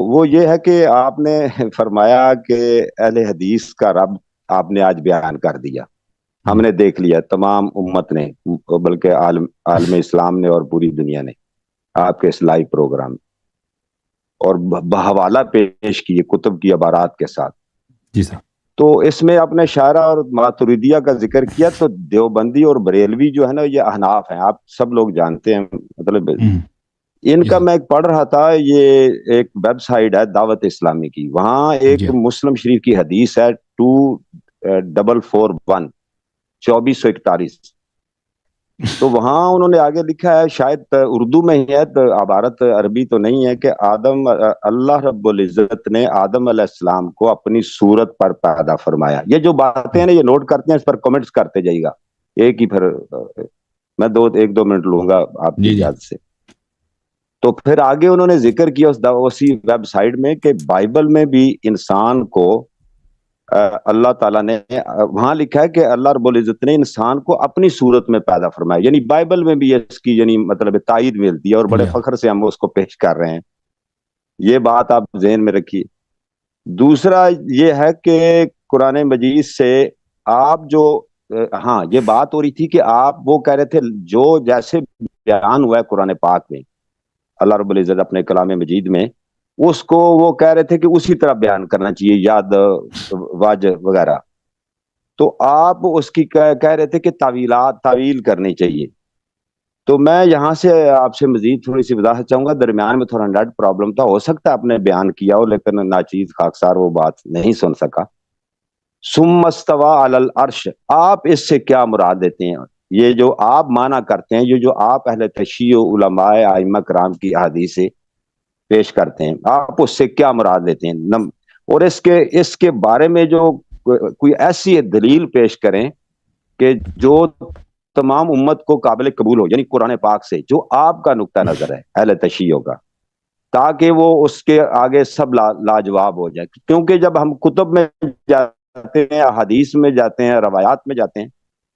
وہ یہ ہے کہ آپ نے فرمایا کہ اہل حدیث کا رب آپ نے آج بیان کر دیا. ہم نے دیکھ لیا، تمام امت نے، بلکہ عالم اسلام نے اور پوری دنیا نے آپ کے اس لائیو پروگرام اور بحوالہ پیش کیے کتب کی عبارات کے ساتھ. جی سر. تو اس میں اپنے شاعرہ اور ماتریدیہ کا ذکر کیا. تو دیوبندی اور بریلوی جو ہے نا یہ احناف ہیں، آپ سب لوگ جانتے ہیں. مطلب ان کا میں ایک پڑھ رہا تھا، یہ ایک ویب سائٹ ہے دعوت اسلامی کی، وہاں ایک مسلم شریف کی حدیث ہے 2441 2441. تو وہاں انہوں نے آگے لکھا ہے، شاید اردو میں ہی ہے، عبارت عربی تو نہیں ہے، کہ اللہ رب العزت نے آدم علیہ السلام کو اپنی صورت پر پیدا فرمایا. یہ جو باتیں ہیں نا یہ نوٹ کرتے ہیں، اس پر کمنٹس کرتے جائیے گا. ایک ہی پھر میں 1-2 منٹ لوں گا آپ کی اجازت سے. تو پھر آگے انہوں نے ذکر کیا اسی ویب سائٹ میں کہ بائبل میں بھی انسان کو اللہ تعالیٰ نے، وہاں لکھا ہے کہ اللہ رب العزت نے انسان کو اپنی صورت میں پیدا فرمایا. یعنی بائبل میں بھی اس کی یعنی مطلب تائید ملتی ہے اور بڑے فخر سے ہم اس کو پیش کر رہے ہیں. یہ بات آپ ذہن میں رکھیے. دوسرا یہ ہے کہ قرآن مجید سے آپ جو ہاں یہ بات ہو رہی تھی کہ آپ وہ کہہ رہے تھے جو جیسے بیان ہوا ہے قرآن پاک میں اللہ رب العزت اپنے کلام مجید میں، اس کو وہ کہہ رہے تھے کہ اسی طرح بیان کرنا چاہیے، یاد واجب وغیرہ. تو آپ اس کی کہہ رہے تھے کہ تعویل کرنی چاہیے. تو میں یہاں سے آپ سے مزید تھوڑی سی وضاحت چاہوں گا. درمیان میں تھوڑا نیٹ پرابلم تھا، ہو سکتا ہے آپ نے بیان کیا ہو لیکن ناچیز خاکسار وہ بات نہیں سن سکا. ثم استوى علی العرش، آپ اس سے کیا مراد دیتے ہیں؟ یہ جو آپ معنی کرتے ہیں، یہ جو آپ اہل تشیع علماء ائمہ کرام کی احادیث پیش کرتے ہیں، آپ اس سے کیا مراد لیتے ہیں؟ اور اس کے بارے میں جو کوئی ایسی دلیل پیش کریں کہ جو تمام امت کو قابل قبول ہو، یعنی قرآن پاک سے، جو آپ کا نقطہ نظر ہے اہل تشیع کا، تاکہ وہ اس کے آگے سب لاجواب ہو جائے. کیونکہ جب ہم کتب میں جاتے ہیں، حدیث میں جاتے ہیں، روایات میں جاتے ہیں،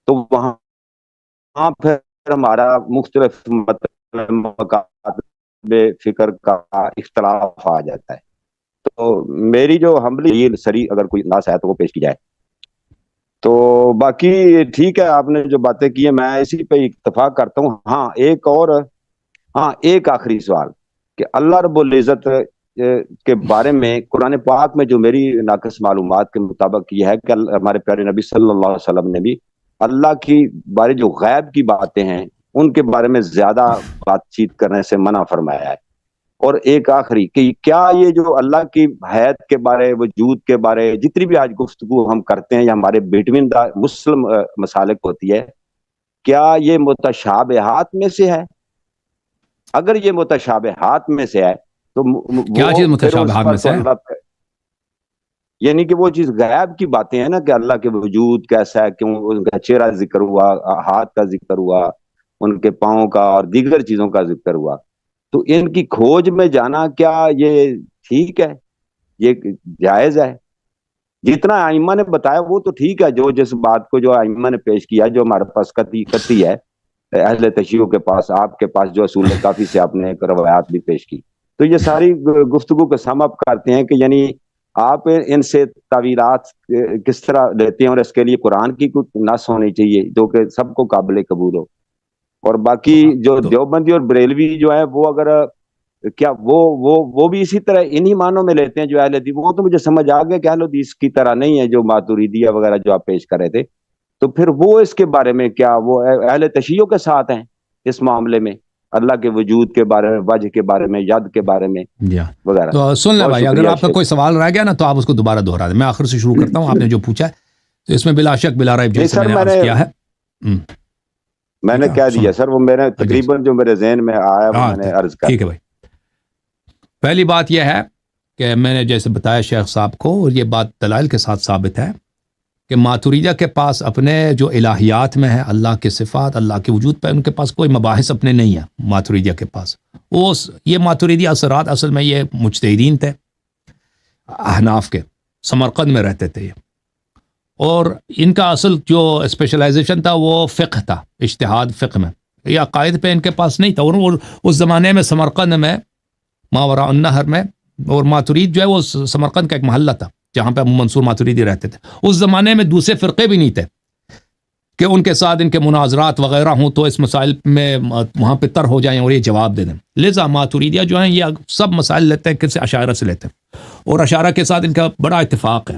تو وہاں پھر ہمارا مختلف فکر کا اختلاف آ جاتا ہے. تو میری جو حملی سری اگر کوئی ناس ہے تو وہ پیش کی جائے. تو باقی ٹھیک ہے، آپ نے جو باتیں کی ہیں میں اسی پہ اتفاق کرتا ہوں. ایک آخری سوال کہ اللہ رب العزت کے بارے میں قرآن پاک میں جو میری ناقص معلومات کے مطابق یہ ہے کہ ہمارے پیارے نبی صلی اللہ علیہ وسلم نے بھی اللہ کی بارے جو غیب کی باتیں ہیں ان کے بارے میں زیادہ بات چیت کرنے سے منع فرمایا ہے. اور ایک آخری کہ کیا یہ جو اللہ کی حیات کے بارے، وجود کے بارے جتنی بھی آج گفتگو ہم کرتے ہیں یا ہمارے بٹوین دا مسلم مسالک ہوتی ہے، کیا یہ متشابہات میں سے ہے؟ اگر یہ متشابہات میں سے ہے تو کیا چیز متشابہات میں سے ہے؟ یعنی کہ وہ چیز غیب کی باتیں ہیں نا، کہ اللہ کے وجود کیسا ہے، کیوں ان کا چہرہ ذکر ہوا، ہاتھ کا ذکر ہوا، ان کے پاؤں کا اور دیگر چیزوں کا ذکر ہوا. تو ان کی کھوج میں جانا کیا یہ ٹھیک ہے، یہ جائز ہے؟ جتنا ائمہ نے بتایا وہ تو ٹھیک ہے، جو جس بات کو جو ائمہ نے پیش کیا، جو ہمارے پاس قطعی ہے اہل تشیع کے پاس، آپ کے پاس جو اصول کافی سے آپ نے روایات بھی پیش کی. تو یہ ساری گفتگو کو سم اپ کرتے ہیں کہ یعنی آپ ان سے تعویلات کس طرح لیتے ہیں، اور اس کے لیے قرآن کی کوئی نص ہونی چاہیے جو کہ سب کو قابل قبول ہو. اور باقی جو دیوبندی اور بریلوی جو ہے وہ اگر کیا وہ بھی اسی طرح انہی معنوں میں لیتے ہیں جو اہل حدیث، وہ تو مجھے سمجھ آ گیا کہ اہل حدیث کی طرح نہیں ہے جو ماتریدیہ وغیرہ جو آپ پیش کر رہے تھے. تو پھر وہ اس کے بارے میں کیا وہ اہل تشیع کے ساتھ ہیں اس معاملے میں، اللہ کے وجود کے بارے میں، وجہ کے بارے میں، ید کے بارے میں وغیرہ؟ تو سن لیں بھائی، اگر آپ کا کوئی سوال رہ گیا نا تو آپ اس کو دوبارہ دہرا دیں. میں آخر سے شروع کرتا ہوں. آپ نے جو پوچھا ہے تو اس میں بلا شک بلا ریب جیسے میں نے عرض کیا ہے، میں نے کہہ دیا سر، وہ میرے تقریباً جو میرے ذہن میں آیا وہ میں نے عرض کر. ٹھیک ہے بھائی. پہلی بات یہ ہے کہ میں نے جیسے بتایا شیخ صاحب کو، اور یہ بات دلائل کے ساتھ ثابت ہے کہ ماتریدیہ کے پاس اپنے جو الہیات میں ہے، اللہ کے صفات، اللہ کے وجود پہ ان کے پاس کوئی مباحث اپنے نہیں ہیں. ماتریدیہ کے پاس یہ ماتریدی اثرات اصل میں یہ مجتہدین تھے احناف کے، سمرقند میں رہتے تھے یہ، اور ان کا اصل جو اسپیشلائزیشن تھا وہ فقہ تھا، اجتہاد فقہ میں. یہ عقائد پہ ان کے پاس نہیں تھا. اور اس زمانے میں سمرقند میں ماوراء النہر میں اور ماترید جو ہے وہ سمرقند کا ایک محلہ تھا جہاں پہ ابو منصور ماتریدی رہتے تھے. اس زمانے میں دوسرے فرقے بھی نہیں تھے کہ ان کے ساتھ ان کے مناظرات وغیرہ ہوں تو اس مسائل میں وہاں پہ تر ہو جائیں اور یہ جواب دے دیں. لہذا ماتریدیہ جو ہیں یہ سب مسائل لیتے ہیں کس سے؟ اشاعرہ سے لیتے ہیں, اور اشاعرہ کے ساتھ ان کا بڑا اتفاق ہے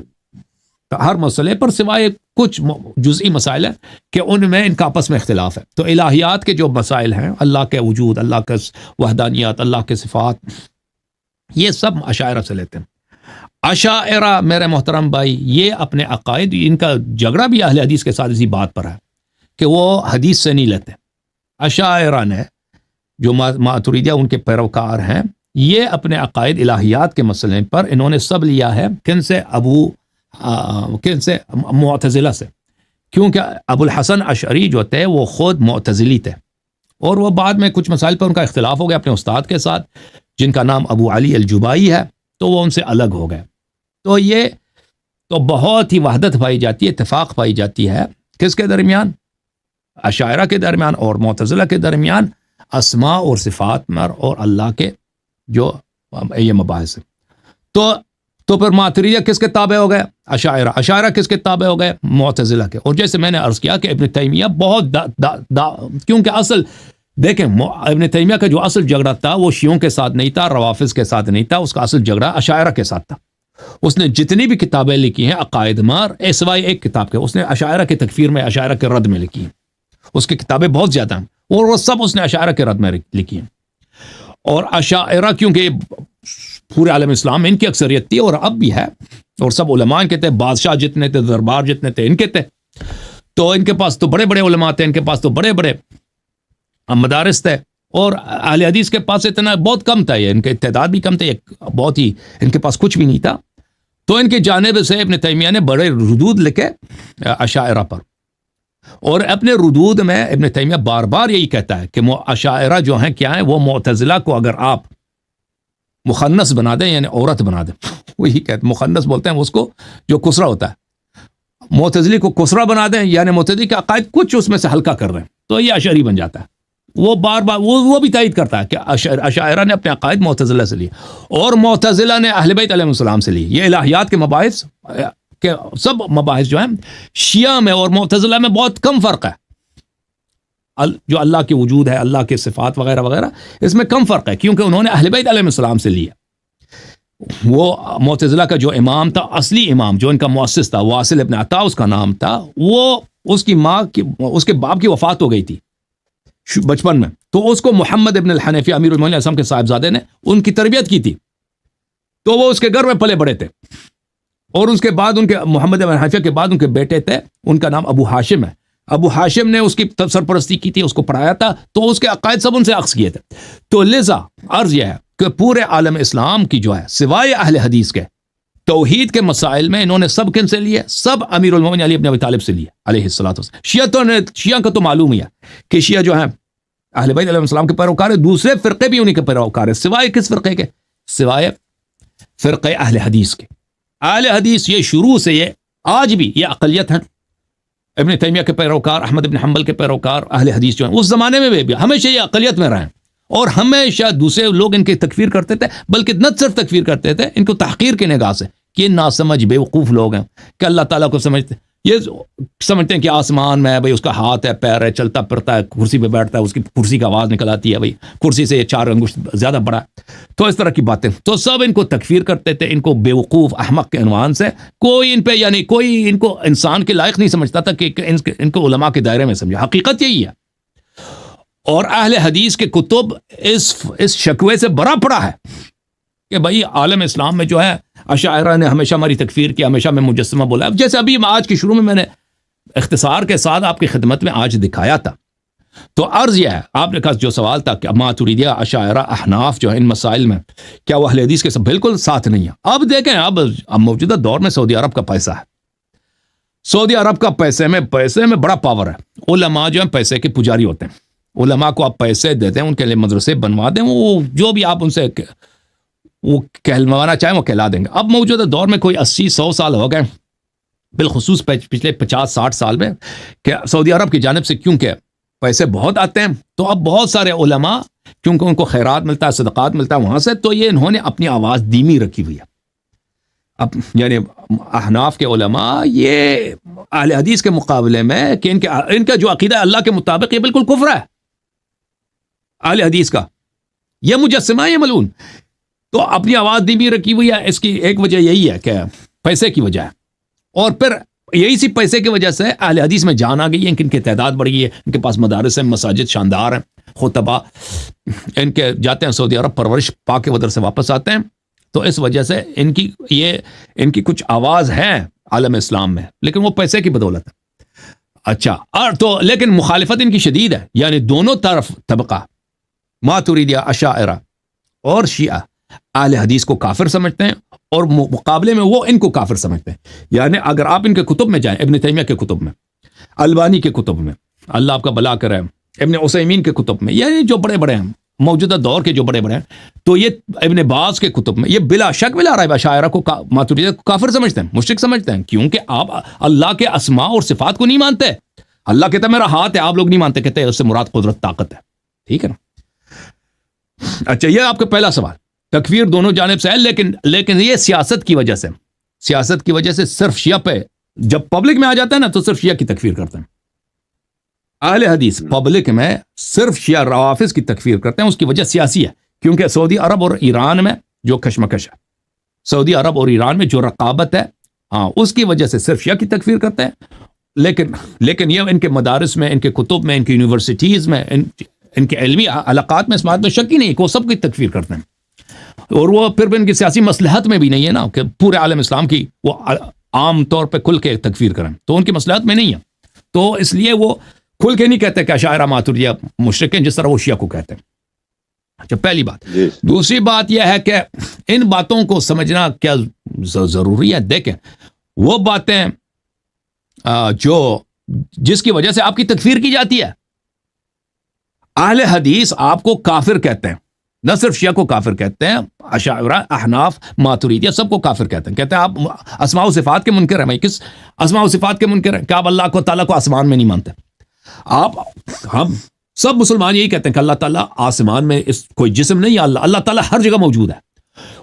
ہر مسئلے پر, سوائے کچھ جزئی مسائل ہیں کہ ان میں ان کا آپس میں اختلاف ہے. تو الہیات کے جو مسائل ہیں, اللہ کے وجود, اللہ کے وحدانیات, اللہ کے صفات, یہ سب اشاعرہ سے لیتے ہیں. اشاعرہ میرے محترم بھائی یہ اپنے عقائد, ان کا جھگڑا بھی اہل حدیث کے ساتھ اسی بات پر ہے کہ وہ حدیث سے نہیں لیتے. اشاعرہ نے جو ماتریدیہ ان کے پیروکار ہیں, یہ اپنے عقائد الہیات کے مسئلے پر انہوں نے سب لیا ہے کن سے؟ کن سے؟ معتزلہ سے. کیونکہ ابو الحسن اشعری جو تھے وہ خود معتزلی تھے, اور وہ بعد میں کچھ مسائل پر ان کا اختلاف ہو گیا اپنے استاد کے ساتھ جن کا نام ابو علی الجبائی ہے, تو وہ ان سے الگ ہو گئے. تو یہ تو بہت ہی وحدت پائی جاتی ہے, اتفاق پائی جاتی ہے کس کے درمیان؟ اشاعرہ کے درمیان اور معتزلہ کے درمیان, اسماء اور صفات میں اور اللہ کے جو یہ مباحث. تو پھر ماتریدیہ کس کے تابع ہو گئے؟ اشاعرہ. اشاعرہ کس کے تابع ہو گئے؟ معتزلہ کے. اور جیسے میں نے عرض کیا کہ ابن تیمیہ بہت کیونکہ اصل دیکھیں ابن تیمیہ کا جو اصل جھگڑا تھا وہ شیعوں کے ساتھ نہیں تھا, روافض کے ساتھ نہیں تھا, اس کا اصل جھگڑا اشاعرہ کے ساتھ تھا. اس نے جتنی بھی کتابیں لکھی ہیں عقائد مار, سوائے ایک کتاب کے, اس نے اشاعرہ کی تکفیر میں, اشاعرہ کے رد میں لکھی ہیں. اس کی کتابیں بہت زیادہ ہیں اور وہ سب اس نے اشاعرہ کے رد میں لکھی ہیں. اور اشاعرہ کیونکہ پورے عالم اسلام میں ان کی اکثریت تھی اور اب بھی ہے, اور سب علماء ان کے تھے, بادشاہ جتنے تھے, دربار جتنے تھے ان کے تھے, تو ان کے پاس تو بڑے بڑے علماء تھے, ان کے پاس تو بڑے بڑے مدارس تھے, اور اہل حدیث کے پاس اتنا بہت کم تھا, یہ ان کے تعداد بھی کم تھے, بہت ہی ان کے پاس کچھ بھی نہیں تھا. تو ان کی جانب سے ابن تیمیہ نے بڑے ردود لکھے اشاعرہ پر, اور اپنے ردود میں ابن تیمیہ بار بار یہی کہتا ہے کہ اشاعرہ جو ہیں کیا ہیں, وہ معتزلہ کو اگر آپ مخنث بنا دیں یعنی عورت بنا دیں, وہی کہتے مخنث بولتے ہیں اس کو جو کسرا ہوتا ہے, معتزلی کو کسرا بنا دیں یعنی معتزلی کے عقائد کچھ اس میں سے ہلکا کر رہے ہیں, تو یہ اشعری بن جاتا ہے. وہ بار بار وہ بھی تائید کرتا ہے کہ اشاعرہ نے اپنے عقائد معتزلہ سے لیے اور معتزلہ نے اہل بیت علیہ السلام سے لیے. یہ الہیات کے مباحث کے سب مباحث جو ہیں شیعہ میں اور معتزلہ میں بہت کم فرق ہے. جو اللہ کے وجود ہے, اللہ کے صفات وغیرہ وغیرہ, اس میں کم فرق ہے کیونکہ انہوں نے اہل بیت علیہ السلام سے لیا. وہ معتزلہ کا جو امام تھا, اصلی امام جو ان کا مؤسس تھا, واصل ابن عطا اس کا نام تھا, وہ اس کی ماں کی, اس کے باپ کی وفات ہو گئی تھی بچپن میں, تو اس کو محمد ابن الحنفیہ امیر المومنین علیہ السلام کے صاحبزادے نے ان کی تربیت کی تھی, تو وہ اس کے گھر میں پلے بڑے تھے. اور اس کے بعد ان کے محمد ابن حنفیہ کے بعد ان کے بیٹے تھے, ان کا نام ابو ہاشم ہے. ابو ہاشم نے اس کی سرپرستی کی تھی, اس کو پڑھایا تھا, تو اس کے عقائد سب ان سے اخذ کیے تھے. تو لذا عرض یہ ہے کہ پورے عالم اسلام کی جو ہے سوائے اہل حدیث کے توحید کے مسائل میں انہوں نے سب کن سے لیے؟ سب امیر المومنین علی ابن ابی طالب سے لیے علیہ الصلوۃ والسلام. شیعہ کا تو معلوم ہی ہے کہ شیعہ جو ہیں اہل بیت علیہ السلام کے پیروکار ہیں, دوسرے فرقے بھی انہی کے پیروکار ہیں, سوائے کس فرقے کے؟ سوائے فرقے اہل حدیث کے. اہل حدیث یہ شروع سے, یہ آج بھی یہ اقلیت ہیں. ابن تیمیہ کے پیروکار, احمد بن حنبل کے پیروکار اہل حدیث جو ہیں اس زمانے میں بھی ہمیشہ یہ اقلیت میں رہے, اور ہمیشہ دوسرے لوگ ان کی تکفیر کرتے تھے, بلکہ نہ صرف تکفیر کرتے تھے, ان کو تحقیر کی نگاہ سے کہ ناسمجھ بیوقوف لوگ ہیں کہ اللہ تعالیٰ کو سمجھتے, یہ سمجھتے ہیں کہ آسمان میں بھائی اس کا ہاتھ ہے, پیر ہے, چلتا پھرتا ہے, کرسی پہ بیٹھتا ہے, اس کی کرسی کا آواز نکل آتی ہے, بھائی کرسی سے یہ 4 انگشت زیادہ بڑا ہے, تو اس طرح کی باتیں. تو سب ان کو تکفیر کرتے تھے, ان کو بیوقوف احمق کے عنوان سے. کوئی ان پہ یعنی کوئی ان کو انسان کے لائق نہیں سمجھتا تھا کہ ان کو علماء کے دائرے میں سمجھا. حقیقت یہی ہے. اور اہل حدیث کے کتب اس شکوے سے بڑا پڑا ہے کہ بھائی عالم اسلام میں جو ہے اشاعرہ نے ہمیشہ ہماری تکفیر کی, ہمیشہ میں مجسمہ بولا. جیسے ابھی آج کی شروع میں نے اختصار کے ساتھ آپ کی خدمت میں آج دکھایا تھا. تو عرض یہ ہے, آپ نے کہا جو سوال تھا کہ ماتریدیہ, اشاعرہ, احناف جو ہے ان مسائل میں کیا وہ اہل حدیث کے سب بالکل ساتھ نہیں ہے. اب دیکھیں, اب موجودہ دور میں سعودی عرب کا پیسہ ہے. سعودی عرب کا پیسے میں بڑا پاور ہے. علماء جو ہیں پیسے کے پجاری ہوتے ہیں. علماء کو آپ پیسے دیتے ہیں, ان کے لیے مدرسے بنوا دیں, وہ جو بھی آپ ان سے وہ کہلوانا چاہیں وہ کہلا دیں گے. اب موجودہ دور میں کوئی 80-100 سال ہو گئے, بالخصوص پچھلے 50-60 سال میں, کہ سعودی عرب کی جانب سے کیونکہ پیسے بہت آتے ہیں, تو اب بہت سارے علماء کیونکہ ان کو خیرات ملتا ہے، صدقات ملتا ہے وہاں سے، تو یہ انہوں نے اپنی آواز دھیمی رکھی ہوئی ہے. اب یعنی احناف کے علماء یہ اہل حدیث کے مقابلے میں کہ ان کا جو عقیدہ ہے اللہ کے مطابق، یہ بالکل کفر ہے اہل حدیث کا، یہ مجسمہ، یہ ملعون. تو اپنی آواز دھیمی رکھی ہوئی ہے. اس کی ایک وجہ یہی ہے کہ پیسے کی وجہ ہے، اور پھر یہی سی پیسے کی وجہ سے اہل حدیث میں جان آ گئی ہے، ان کی تعداد بڑھ گئی ہے، ان کے پاس مدارس ہیں، مساجد شاندار ہیں، خطبہ ان کے جاتے ہیں سعودی عرب، پرورش پا کے ادھر سے واپس آتے ہیں. تو اس وجہ سے ان کی کچھ آواز ہے عالم اسلام میں، لیکن وہ پیسے کی بدولت ہے. اچھا، اور تو لیکن مخالفت ان کی شدید ہے، یعنی دونوں طرف طبقہ، ماتریدیہ، اشاعرہ اور شیعہ، اہل حدیث کو کافر سمجھتے ہیں، اور مقابلے میں وہ ان کو کافر سمجھتے ہیں. یعنی اگر آپ ان کے کتب میں جائیں، ابن تیمیہ کے کتب میں، البانی کے کتب میں، اللہ آپ کا بھلا کرے، ابن عثیمین کے کتب میں، یعنی جو بڑے بڑے ہیں موجودہ دور کے، جو بڑے بڑے ہیں، تو یہ ابن باز کے کتب میں یہ بلا شک ملا رہا ہے اشاعرہ کو، ماتریدیہ کو کافر سمجھتے ہیں، مشرک سمجھتے ہیں، کیونکہ آپ اللہ کے اسماء اور صفات کو نہیں مانتے. اللہ کہتا ہے میرا ہاتھ ہے، آپ لوگ نہیں مانتے، کہتے ہیں اس سے مراد قدرت، طاقت ہے. ٹھیک ہے نا. اچھا، یہ آپ کا پہلا سوال. تکفیر دونوں جانب سے ہے، لیکن یہ سیاست کی وجہ سے صرف شیعہ پہ جب پبلک میں آ جاتا ہے نا، تو صرف شیعہ کی تکفیر کرتے ہیں. اہل حدیث پبلک میں صرف شیعہ روافض کی تکفیر کرتے ہیں. اس کی وجہ سیاسی ہے، کیونکہ سعودی عرب اور ایران میں جو کشمکش ہے، سعودی عرب اور ایران میں جو رقابت ہے، اس کی وجہ سے صرف شیعہ کی تکفیر کرتے ہیں. لیکن یہ ان کے مدارس میں، ان کے کتب میں، ان کی یونیورسٹیز میں، ان کے علمی علاقات میں اس بات میں شک ہی نہیں کہ وہ سب کی تکفیر کرتے ہیں. اور وہ پھر بھی ان کی سیاسی مصلحت میں بھی نہیں ہے نا کہ پورے عالم اسلام کی وہ عام طور پہ کھل کے تکفیر کریں، تو ان کی مصلحت میں نہیں ہے. تو اس لیے وہ کھل کے نہیں کہتے کہ اشاعرہ ماتریدیہ مشرک ہیں، جس طرح وہ شیعہ کو کہتے ہیں. اچھا، پہلی بات. دوسری بات یہ ہے کہ ان باتوں کو سمجھنا کیا ضروری ہے. دیکھیں، وہ باتیں جس کی وجہ سے آپ کی تکفیر کی جاتی ہے، اہل حدیث آپ کو کافر کہتے ہیں، نہ صرف شیعہ کو کافر کہتے ہیں، اشاعرہ، احناف، ماتریدیہ سب کو کافر کہتے ہیں. کہتے ہیں آپ اسماء و صفات کے منکر ہیں. بھائی کس اسماء و صفات کے منکر ہیں؟ کہ آپ اللہ کو، تعالیٰ کو آسمان میں نہیں مانتے. ہم سب مسلمان یہی کہتے ہیں کہ اللہ تعالیٰ آسمان میں کوئی جسم نہیں ہے، اللہ تعالیٰ ہر جگہ موجود ہے.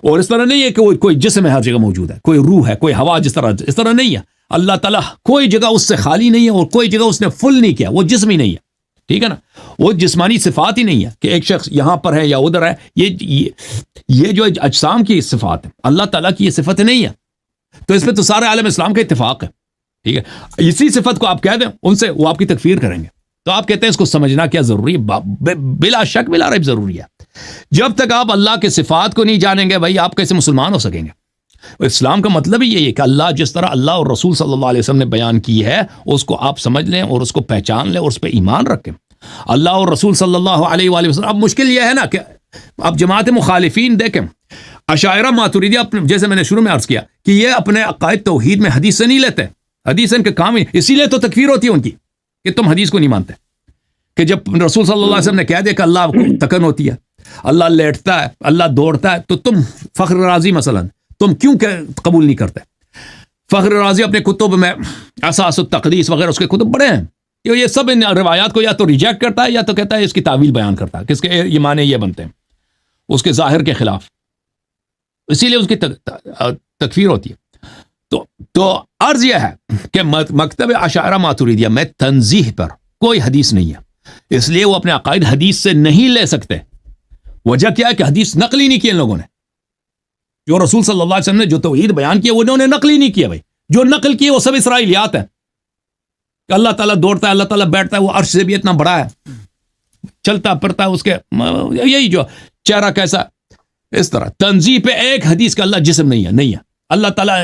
اور اس طرح نہیں ہے کہ کوئی جسم ہے ہر جگہ موجود ہے، کوئی روح ہے، کوئی ہوا، اس طرح نہیں ہے. اللہ تعالیٰ کوئی جگہ اس سے خالی نہیں ہے، اور کوئی جگہ اس نے فل نہیں کیا، وہ جسم ہی نہیں ہے. ٹھیک ہے نا. وہ جسمانی صفات ہی نہیں ہے کہ ایک شخص یہاں پر ہے یا ادھر ہے. یہ جو اجسام کی صفات ہے، اللہ تعالیٰ کی یہ صفت نہیں ہے. تو اس پہ تو سارے عالم اسلام کا اتفاق ہے. ٹھیک ہے. اسی صفت کو آپ کہہ دیں ان سے، وہ آپ کی تکفیر کریں گے. تو آپ کہتے ہیں اس کو سمجھنا کیا ضروری ہے؟ بلا شک بلا ریب ضروری ہے. جب تک آپ اللہ کے صفات کو نہیں جانیں گے، بھائی آپ کیسے مسلمان ہو سکیں گے؟ اسلام کا مطلب ہی یہی ہے کہ اللہ جس طرح اللہ اور رسول صلی اللہ علیہ وسلم نے بیان کی ہے، اس کو آپ سمجھ لیں اور اس کو پہچان لیں اور اس پہ ایمان رکھیں. اللہ اور رسول صلی اللہ علیہ وآلہ وسلم. اب مشکل یہ ہے نا کہ اب جماعت مخالفین دیکھیں، اشاعرہ ماتریدیہ جیسے میں نے شروع میں عرض کیا کہ یہ اپنے عقائد توحید میں حدیث سے نہیں لیتے. حدیث ان کے کام ہی، اسی لیے تو تکفیر ہوتی ہے ان کی کہ تم حدیث کو نہیں مانتے. کہ جب رسول صلی اللہ علیہ وسلم نے کہہ دیا کہ اللہ کو تکن ہوتی ہے، اللہ لیٹتا ہے، اللہ دوڑتا ہے، تو تم فخر رازی مثلا تم کیوں قبول نہیں کرتے؟ فخر رازی اپنے کتب میں اساس التقدیس وغیرہ اس کے کتب بڑے ہیں، یہ سب ان روایات کو یا تو ریجیکٹ کرتا ہے یا تو کہتا ہے اس کی تعویل بیان کرتا ہے کہ اس کے یہ معنی یہ بنتے ہیں اس کے ظاہر کے خلاف، اسی لیے اس کی تکفیر ہوتی ہے. تو عرض یہ ہے کہ مکتب اشاعرہ ماتریدیہ میں تنزیح پر کوئی حدیث نہیں ہے، اس لیے وہ اپنے عقائد حدیث سے نہیں لے سکتے. وجہ کیا ہے کہ حدیث نقل ہی نہیں کی ان لوگوں نے. جو رسول صلی اللہ علیہ وسلم نے جو توحید بیان کیا وہ انہوں نے نقل ہی نہیں کیا. بھائی جو نقل کیے وہ سب اسرائیلیات ہیں کہ اللہ تعالیٰ دوڑتا ہے، اللہ تعالیٰ بیٹھتا ہے، وہ عرش سے بھی اتنا بڑا ہے، چلتا پھرتا ہے، اس کے یہی جو چہرہ کیسا، اس طرح. تنزیح پہ ایک حدیث کا اللہ جسم نہیں ہے، اللہ تعالیٰ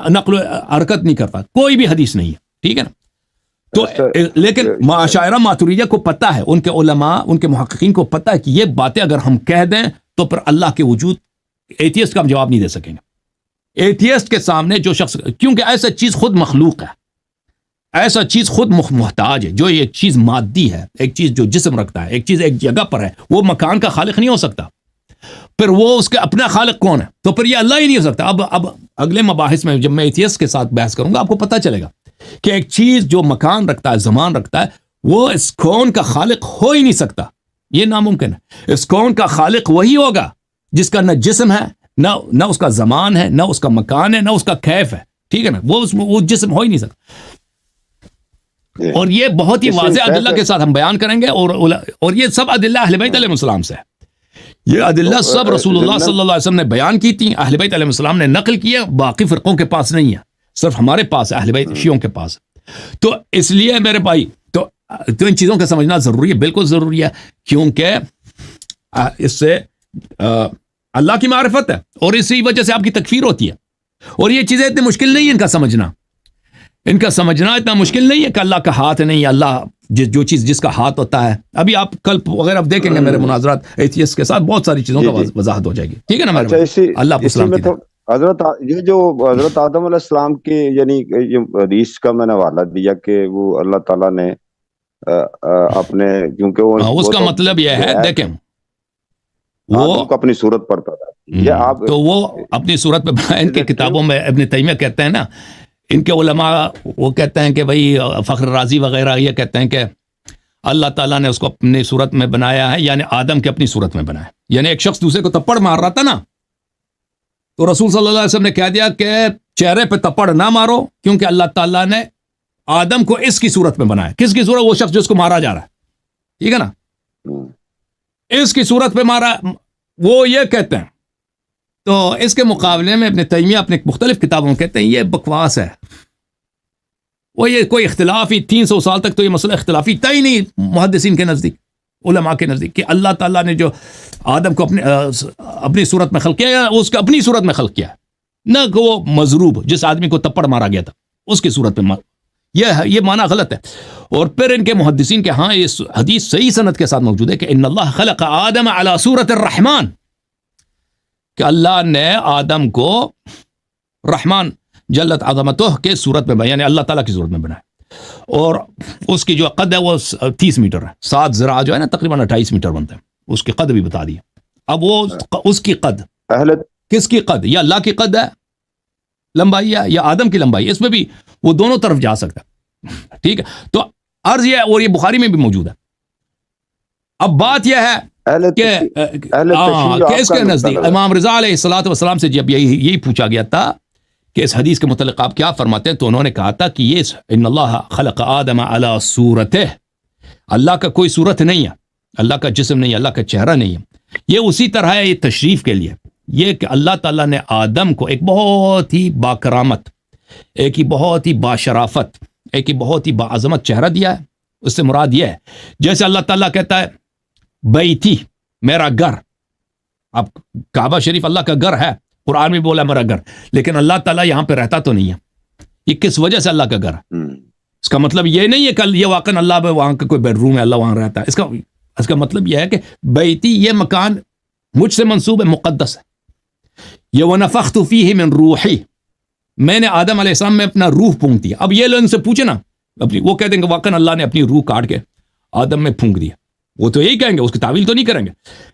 نقل و حرکت نہیں کرتا، کوئی بھی حدیث نہیں ہے. ٹھیک ہے نا. تو لیکن اشاعرہ ماتریدیہ کو پتہ ہے، ان کے علماء، ان کے محققین کو پتہ ہے کہ یہ باتیں اگر ہم کہہ دیں تو پھر اللہ کے وجود، ایتھیسٹ کا ہم جواب نہیں دے سکیں گے. ایتھیسٹ کے سامنے جو شخص، کیونکہ ایسا چیز خود مخلوق ہے، ایسا چیز خود محتاج ہے، جو ایک چیز مادی ہے، ایک چیز جو جسم رکھتا ہے، ایک چیز ایک جگہ پر ہے، وہ مکان کا خالق نہیں ہو سکتا. پھر وہ اس کے اپنا خالق کون ہے؟ تو پھر یہ اللہ ہی نہیں ہو سکتا. اب اگلے مباحث میں جب میں ایتھیسٹ کے ساتھ بحث کروں گا آپ کو پتہ چلے گا کہ ایک چیز جو مکان رکھتا ہے، زمان رکھتا ہے، وہ اس کون کا خالق ہو ہی نہیں سکتا. یہ ناممکن ہے. اس کون کا خالق وہی ہوگا جس کا نہ جسم ہے, نہ اس کا زمان ہے, نہ اس کا مکان ہے, نہ اس کا کیف ہے. ٹھیک ہے نا, وہ جسم ہو ہی نہیں سکتا. اور یہ بہت ہی واضح ادلہ کے ساتھ ہم بیان کریں گے, اور یہ سب ادلہ اہل بیت علیہ السلام سے ہے. یہ ادلہ سب رسول اللہ صلی اللہ علیہ وسلم نے بیان کی تھی, اہل بیت علیہ السلام نے نقل کیا, باقی فرقوں کے پاس نہیں ہے, صرف ہمارے پاس ہے, اہل بیت شیعوں کے پاس. تو اس لیے میرے بھائی تو ان چیزوں کا سمجھنا ضروری ہے, بالکل ضروری ہے, کیونکہ اس سے اللہ کی معرفت ہے, اور اسی وجہ سے آپ کی تکفیر ہوتی ہے. اور یہ چیزیں اتنی مشکل نہیں ہے ان کا سمجھنا اتنا مشکل نہیں ہے کہ اللہ کا ہاتھ نہیں ہے. اللہ جو چیز جس کا ہاتھ ہوتا ہے, ابھی آپ کل وغیرہ دیکھیں گے میرے مناظرات ایتھیسٹ کے ساتھ, بہت ساری چیزوں کا وضاحت ہو جائے گی. ٹھیک ہے نا میرے اللہ کو سلام کی. حضرت یہ جو حضرت آدم علیہ السلام کی یعنی یہ حدیث کا میں نے حوالہ دیا کہ وہ اللہ تعالیٰ نے اپنے, کیونکہ وہ اس کا مطلب یہ ہے, دیکھیں وہ اپنی صورت پر تو وہ اپنی صورت پہ, ان کے کتابوں میں ابن تیمیہ کہتے ہیں نا, ان کے علماء وہ کہتے ہیں کہ بھائی فخر رازی وغیرہ یہ کہتے ہیں کہ اللہ تعالیٰ نے اس کو اپنی صورت میں بنایا ہے, یعنی آدم کے اپنی صورت میں بنایا. یعنی ایک شخص دوسرے کو تپڑ مار رہا تھا نا, تو رسول صلی اللہ علیہ وسلم نے کہہ دیا کہ چہرے پہ تپڑ نہ مارو, کیونکہ اللہ تعالیٰ نے آدم کو اس کی صورت میں بنایا. کس کی صورت؟ وہ شخص جس کو مارا جا رہا ہے. ٹھیک ہے نا, اس کی صورت پہ مارا, وہ یہ کہتے ہیں. تو اس کے مقابلے میں ابن تیمیہ اپنے مختلف کتابوں میں کہتے ہیں یہ بکواس ہے. وہ یہ کوئی اختلافی 300 سال تک تو یہ مسئلہ اختلافی تھا ہی نہیں محدثین کے نزدیک, علماء کے نزدیک, کہ اللہ تعالیٰ نے جو آدم کو اپنی صورت میں خلق کیا, یا اس کو اپنی صورت میں خلق کیا, نہ کہ وہ مضروب جس آدمی کو تپڑ مارا گیا تھا اس کی صورت میں. یہ معنی غلط ہے. اور پھر ان کے محدثین کے ہاں یہ حدیث صحیح سند کے ساتھ موجود ہے کہ ان اللہ خلق آدم علی صورت الرحمن, کہ اللہ نے آدم کو رحمان جلت عظمتہ کے صورت میں بنایا, یعنی اللہ تعالیٰ کی صورت میں بنایا. اور اس کی جو قد ہے وہ 30 میٹر ہے, 7 ذراع جو ہے نا تقریباً 28 میٹر بنتا ہے. اس کی قد بھی بتا دی. اب وہ اس کی قد کس کی قد, یا اللہ کی قد ہے لمبائی ہے, یا آدم کی لمبائی, اس میں بھی وہ دونوں طرف جا سکتا ہے. ٹھیک ہے, تو عرض یہ ہے, اور یہ بخاری میں بھی موجود ہے. اب بات یہ ہے کہ اس کے نزدیک امام رضا علیہ الصلوۃ والسلام سے جب یہی پوچھا گیا تھا کہ اس حدیث کے متعلق آپ کیا فرماتے ہیں, تو انہوں نے کہا تھا کہ یہ ان اللہ خلق آدم علی صورتہ, اللہ کا کوئی صورت نہیں ہے, اللہ کا جسم نہیں ہے, اللہ کا چہرہ نہیں ہے. یہ اسی طرح ہے, یہ تشریف کے لیے, یہ کہ اللہ تعالیٰ نے آدم کو ایک بہت ہی باکرامت, ایک ہی بہت ہی باشرافت, ایک ہی بہت ہی باعظمت چہرہ دیا ہے. اس سے مراد یہ ہے جیسے اللہ تعالیٰ کہتا ہے بیتی, میرا گھر. اب کعبہ شریف اللہ کا گھر ہے, قرآن میں بولا میرا گھر, لیکن اللہ تعالیٰ یہاں پہ رہتا تو نہیں ہے. یہ کس وجہ سے اللہ کا گھر ہے؟ اس کا مطلب یہ نہیں ہے کہ یہ واقعاً اللہ پہ وہاں کا کوئی بیڈ روم ہے, اللہ وہاں رہتا ہے. اس کا مطلب یہ ہے کہ بیتی, یہ مکان مجھ سے منسوب ہے, مقدس ہے. یہ وَنَفَخْتُ فِيهِ مِن روحی, میں نے آدم علیہ السلام میں اپنا روح پھونک دیا. اب یہ لوگ ان سے پوچھے نا, وہ کہہ دیں گے واقعاً اللہ نے اپنی روح کاٹ کے آدم میں پھونک دیا. وہ تو یہی کہیں گے, اس کی تعویل تو نہیں کریں گے.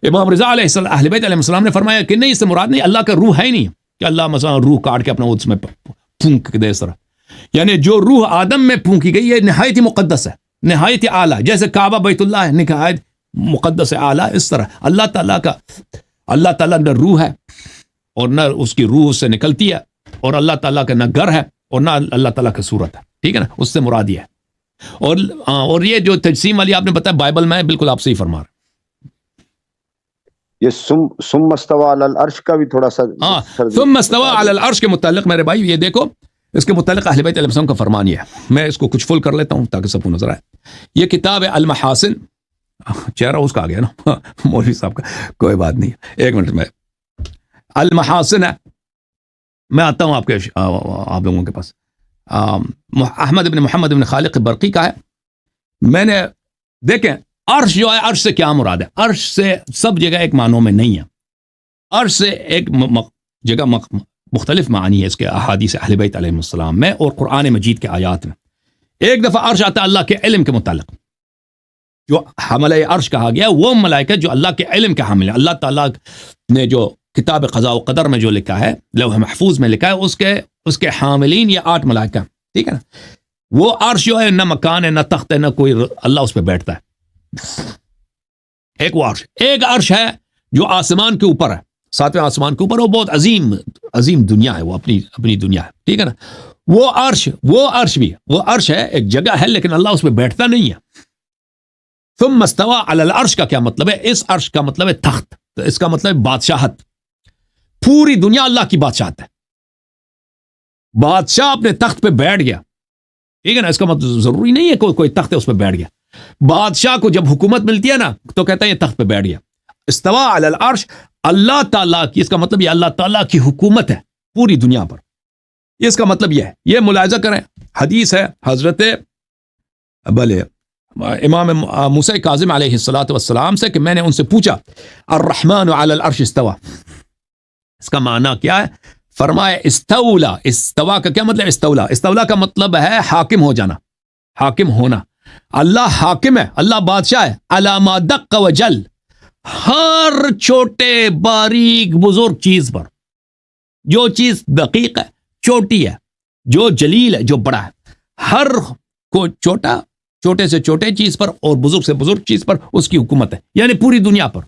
امام رضا علیہ السلام اہل بیت علیہ السلام نے فرمایا کہ نہیں, اس سے مراد نہیں, اللہ کا روح ہے ہی نہیں کہ اللہ مثلا روح کاٹ کے اپنا اس میں پھونک دے. اس طرح یعنی جو روح آدم میں پھونکی گئی یہ نہایت ہی مقدس ہے, نہایت ہی اعلیٰ, جیسے کعبہ بیت اللہ ہے نہایت مقدس اعلیٰ, اس طرح اللہ تعالیٰ نہ روح ہے اور نہ اس کی روح اس سے نکلتی ہے, اور اللہ تعالیٰ کا نہ گھر ہے اور نہ اللہ تعالیٰ کا صورت ہے. ٹھیک ہے نا, اس سے مراد یہ ہے. اور یہ جو تجسیم والی آپ نے بتایا بائبل میں, بالکل آپ سے ہی فرما رہے ہیں. یہ ثم استوى علی العرش کا بھی تھوڑا سا, ثم استوى علی العرش کے متعلق میرے بھائی یہ دیکھو, اس کے متعلق اہل بیت علیہ السلام کا فرمان یہ ہے. میں اس کو کچھ فل کر لیتا ہوں تاکہ سب کو نظر آئے. یہ کتاب ہے المحاسن, چہرہ اس کا آ گیا نا مولوی صاحب کا, کوئی بات نہیں, ایک منٹ میں. المحاسن ہے, میں آتا ہوں آپ لوگوں کے پاس. احمد بن محمد بن خالق برقی کا ہے. میں نے دیکھیں عرش جو ہے, عرش سے کیا مراد ہے؟ عرش سے سب جگہ ایک معنوں میں نہیں ہے. عرش سے ایک جگہ مختلف معنی ہے اس کے احادیث اہل بیت علیہ السلام میں اور قرآن مجید کے آیات میں. ایک دفعہ عرش آتا ہے اللہ کے علم کے متعلق, جو حملہ عرش کہا گیا وہ ملائکہ جو اللہ کے علم کے حامل ہیں. اللہ تعالیٰ نے جو کتاب قضاء و قدر میں جو لکھا ہے, لوح محفوظ میں لکھا ہے, اس کے حاملین یہ 8 ملائکہ. ٹھیک ہے نا, وہ عرش جو ہے نہ مکان ہے نہ تخت ہے نہ کوئی, اللہ اس پہ بیٹھتا ہے. ایک وہ عرش، ایک عرش ہے جو آسمان کے اوپر ہے، ساتویں آسمان کے اوپر، وہ بہت عظیم دنیا ہے، وہ اپنی دنیا ہے، ٹھیک ہے نا. وہ عرش بھی وہ عرش ہے، ایک جگہ ہے، لیکن اللہ اس پہ بیٹھتا نہیں ہے. ثم استوى علی العرش کا کیا مطلب ہے؟ اس عرش کا مطلب ہے تخت، تو اس کا مطلب ہے بادشاہت. پوری دنیا اللہ کی بادشاہت ہے. بادشاہ اپنے تخت پہ بیٹھ گیا، ٹھیک ہے نا. اس کا مطلب ضروری نہیں ہے کوئی تخت ہے اس پہ بیٹھ گیا. بادشاہ کو جب حکومت ملتی ہے نا تو کہتا ہے یہ تخت پہ بیٹھ گیا. استوى علی العرش، اللہ تعالیٰ کی، اس کا مطلب یہ اللہ تعالیٰ کی حکومت ہے پوری دنیا پر. اس کا مطلب یہ ہے. یہ ملاحظہ کریں، حدیث ہے حضرت امام موسیٰ کاظم علیہ السلام سے کہ میں نے ان سے پوچھا الرحمن علی العرش استوى، اس کا معنی کیا ہے؟ فرمایا استولا. استوا کا کیا مطلب؟ استولا کا مطلب ہے حاکم ہو جانا، حاکم ہونا. اللہ حاکم ہے، اللہ بادشاہ ہے. علی ما دق و جل، ہر چھوٹے باریک بزرگ چیز پر. جو چیز دقیق ہے، چھوٹی ہے، جو جلیل ہے، جو بڑا ہے، ہر کو چھوٹے سے چھوٹے چیز پر اور بزرگ سے بزرگ چیز پر اس کی حکومت ہے. یعنی پوری دنیا پر،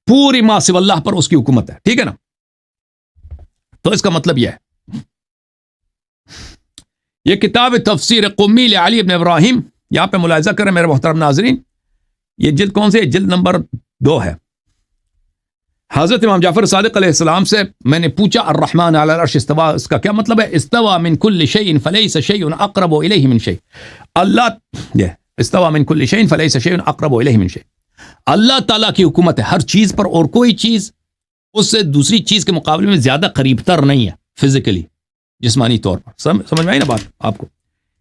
پوری ما سوی اللہ پر اس کی حکومت ہے، ٹھیک ہے نا. تو اس کا مطلب یہ ہے. یہ کتاب تفسیر قمی لعلی ابن ابراہیم، یہاں پہ ملاحظہ کریں میرے محترم ناظرین، یہ جلد کون سے؟ جلد نمبر 2 ہے. حضرت امام جعفر صادق علیہ السلام سے میں نے پوچھا الرحمن علی العرش استوى، اس کا کیا مطلب ہے؟ استوى من كل شيء فليس شيء اقرب اليه من شيء. اللہ استوى من كل شيء فليس شيء اقرب اليه من شيء. اللہ تعالیٰ کی حکومت ہے ہر چیز پر، اور کوئی چیز اس سے دوسری چیز کے مقابلے میں زیادہ قریب تر نہیں ہے فزیکلی، جسمانی طور پر. سمجھ میں آئی نا بات آپ کو؟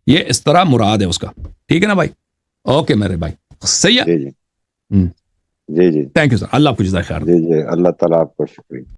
یہ اس طرح مراد ہے اس کا، ٹھیک ہے نا بھائی؟ اوکے میرے بھائی، صحیح ہے. جی جی تھینک یو سر، اللہ آپ کو جزائے خیر. جی اللہ تعالیٰ آپ کو شکریہ.